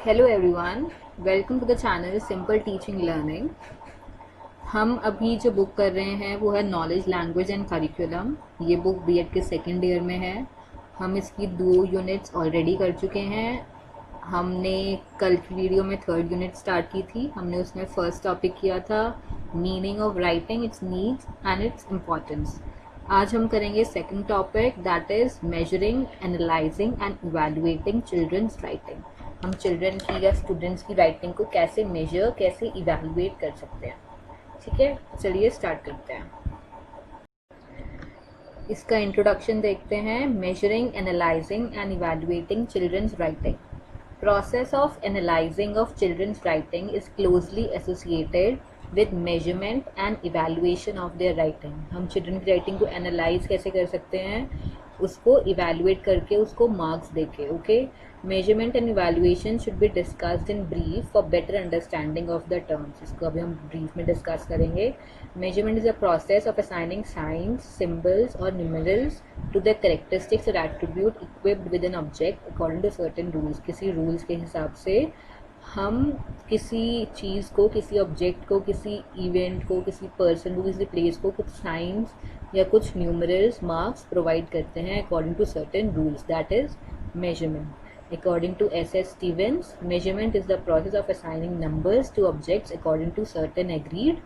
Hello everyone, welcome to the channel simple teaching learning. हम अभी जो बुक कर रहे हैं वो है नॉलेज लैंग्वेज एंड करिकुलम। ये बुक बीएड के सेकेंड ईयर में है। हम इसकी 2 यूनिट्स ऑलरेडी कर चुके हैं। हमने कल की वीडियो में थर्ड यूनिट स्टार्ट की थी। हमने उसमें फर्स्ट टॉपिक किया था meaning of writing, its needs and its importance. आज हम करेंगे second topic, that is measuring, analyzing and evaluating children's writing. हम चिल्ड्रन की या स्टूडेंट्स की राइटिंग को कैसे मेजर, कैसे इवैल्यूएट कर सकते हैं। ठीक है, चलिए स्टार्ट करते हैं। इसका इंट्रोडक्शन देखते हैं। Measuring, analyzing and evaluating children's writing. Process of analyzing of children's writing is closely associated with measurement and evaluation of their writing. हम चिल्ड्रन की राइटिंग को एनालाइज कैसे कर सकते हैं? उसको इवेल्युएट करके, उसको मार्क्स देके। Okay, measurement and evaluation should be discussed in brief for better understanding of the terms. इसको अभी हम ब्रीफ में डिस्कस करेंगे। Measurement is a process of assigning science, symbols और numerals to the characteristics or attribute equipped with an object according to certain rules। किसी rules के हिसाब से हम किसी चीज़ को, किसी ऑब्जेक्ट को, किसी इवेंट को, किसी पर्सन को, किसी प्लेस को कुछ साइंस या कुछ न्यूमरल्स, मार्क्स प्रोवाइड करते हैं according to certain rules. That is measurement. According to S.S. Stevens, measurement is the process of assigning numbers to objects according to certain agreed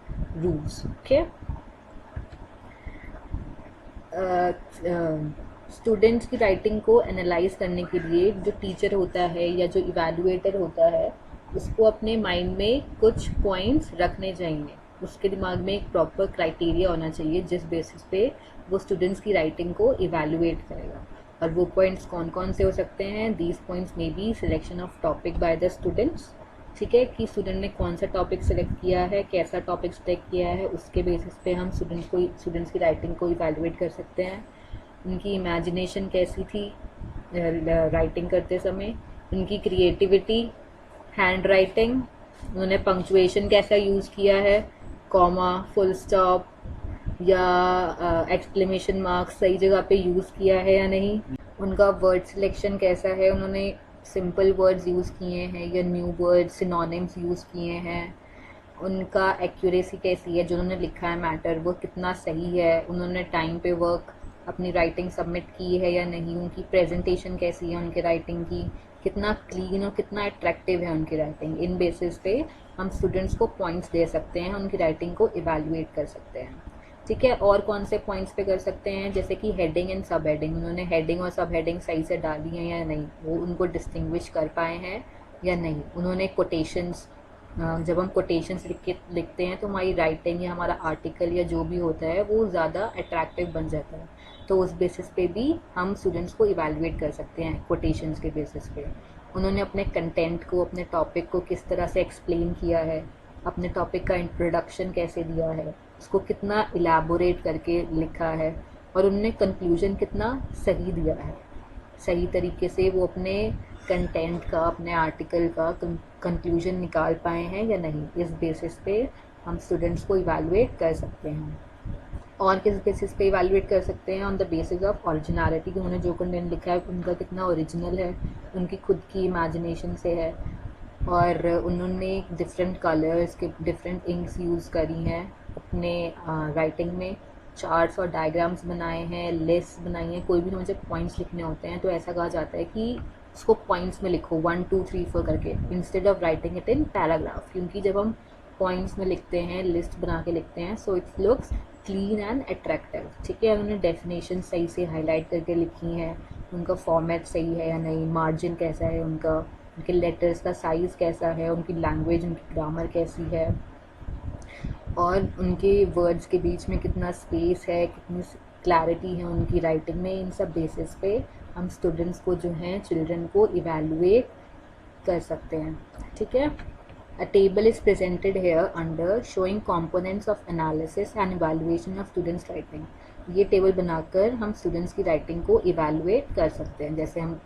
rules. Okay. Students की writing को analyse करने के लिए जो teacher होता है या जो इवैल्यूएटर होता है, उसको अपने माइंड में कुछ पॉइंट्स रखने चाहिए। उसके दिमाग में एक प्रॉपर क्राइटेरिया होना चाहिए जिस बेसिस पे वो स्टूडेंट्स की राइटिंग को इवैल्यूएट करेगा। और वो पॉइंट्स कौन कौन से हो सकते हैं? These points may be selection of topic by the students. ठीक है, कि स्टूडेंट ने कौन सा टॉपिक सेलेक्ट किया है, कैसा टॉपिक सेलेक्ट किया है, उसके बेसिस पे हम स्टूडेंट्स की राइटिंग को इवैल्यूएट कर सकते हैं। उनकी इमेजिनेशन कैसी थी राइटिंग करते समय, उनकी क्रिएटिविटी, हैंड राइटिंग, उन्होंने पंक्चुएशन कैसा यूज़ किया है, कॉमा, फुल स्टॉप या एक्सक्लेमेशन मार्क सही जगह पे यूज़ किया है या नहीं, उनका वर्ड सिलेक्शन कैसा है, उन्होंने सिंपल वर्ड्स यूज़ किए हैं या न्यू वर्ड्स, सिनोनिम्स यूज़ किए हैं, उनका एक्यूरेसी कैसी है, जो उन्होंने लिखा है मैटर वो कितना सही है, उन्होंने टाइम पे वर्क अपनी राइटिंग सबमिट की है या नहीं, उनकी प्रेजेंटेशन कैसी है उनके राइटिंग की, कितना क्लीन और कितना अट्रैक्टिव है उनकी राइटिंग। इन बेसिस पे हम स्टूडेंट्स को पॉइंट्स दे सकते हैं, उनकी राइटिंग को इवैल्यूएट कर सकते हैं। ठीक है, और कौन से पॉइंट्स पे कर सकते हैं? जैसे कि हेडिंग एंड सब हेडिंग, उन्होंने हेडिंग और सब हेडिंग सही से डाली है या नहीं, वो उनको डिस्टिंग्विश कर पाए हैं या नहीं, उन्होंने कोटेशंस, जब हम कोटेशंस लिखते हैं तो हमारी राइटिंग या हमारा आर्टिकल या जो भी होता है वो ज़्यादा अट्रैक्टिव बन जाता है। तो उस बेसिस पे भी हम स्टूडेंट्स को इवैल्यूएट कर सकते हैं कोटेशंस के बेसिस पे। उन्होंने अपने कंटेंट को, अपने टॉपिक को किस तरह से एक्सप्लेन किया है, अपने टॉपिक का इंट्रोडक्शन कैसे दिया है, उसको कितना इलेबोरेट करके लिखा है, और उन्होंने कंक्लूजन कितना सही दिया है, सही तरीके से वो अपने कंटेंट का, अपने आर्टिकल का कंक्लूजन निकाल पाए हैं या नहीं। इस बेसिस पे हम स्टूडेंट्स को इवैल्यूएट कर सकते हैं। और किस बेसिस पे इवैल्यूएट कर सकते हैं? On the basis of originality, कि उन्होंने जो कंटेंट लिखा है उनका कितना ओरिजिनल है, उनकी खुद की इमेजिनेशन से है, और उन्होंने डिफरेंट कलर्स के डिफरेंट इंक्स यूज़ करी हैं अपने राइटिंग में, चार्ट्स और डायग्राम्स बनाए हैं, लिस्ट बनाई हैं। कोई भी मुझे पॉइंट्स लिखने होते हैं तो ऐसा कहा जाता है कि उसको पॉइंट्स में लिखो 1 2 3 4 करके, instead of writing it in paragraph. क्योंकि जब हम पॉइंट्स में लिखते हैं, लिस्ट बना के लिखते हैं, so it looks clean and attractive. ठीक है, उन्होंने डेफिनेशन सही से हाईलाइट करके लिखी हैं, उनका फॉर्मेट सही है या नहीं, मार्जिन कैसा है उनका, उनके लेटर्स का साइज़ कैसा है, उनकी लैंग्वेज, उनकी ग्रामर कैसी है, और उनके वर्ड्स के बीच में कितना स्पेस है, कितनी क्लैरिटी है उनकी राइटिंग में। इन सब बेसिस पे हम स्टूडेंट्स को जो हैं, चिल्ड्रन को इवैल्यूएट कर सकते हैं। ठीक है, A table is presented here under showing components of analysis and evaluation of students' writing। ये टेबल बनाकर हम स्टूडेंट्स की राइटिंग को इवैल्यूएट कर सकते हैं। जैसे हम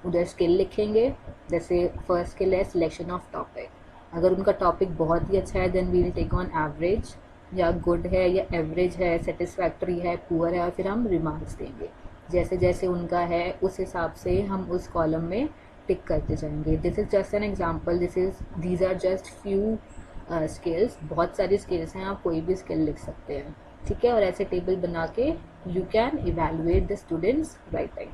उधर स्किल लिखेंगे, जैसे फर्स्ट स्किल है सिलेक्शन ऑफ टॉपिक। अगर उनका टॉपिक बहुत ही अच्छा है then we will take on average, या गुड है या एवरेज है, सेटिस्फैक्ट्री है, पुअर है, और फिर हम रिमार्क्स देंगे। जैसे जैसे उनका है उस हिसाब से हम उस कॉलम में टिक करते जाएंगे. This is just an example, these are just few skills. बहुत सारी स्किल्स हैं, आप कोई भी स्किल लिख सकते हैं. ठीक है, और ऐसे टेबल बना के you can evaluate the students writing.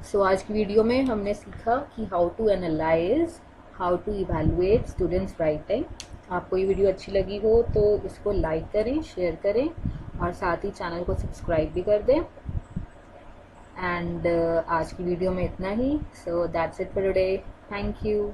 So आज की वीडियो में हमने सीखा कि how to analyse, how to evaluate students writing. आपको ये वीडियो अच्छी लगी हो तो इसको लाइक करें, शेयर करें और साथ ही चैनल को सब्सक्राइब भी कर दें. एंड आज की वीडियो में इतना ही. So that's it for today. Thank you.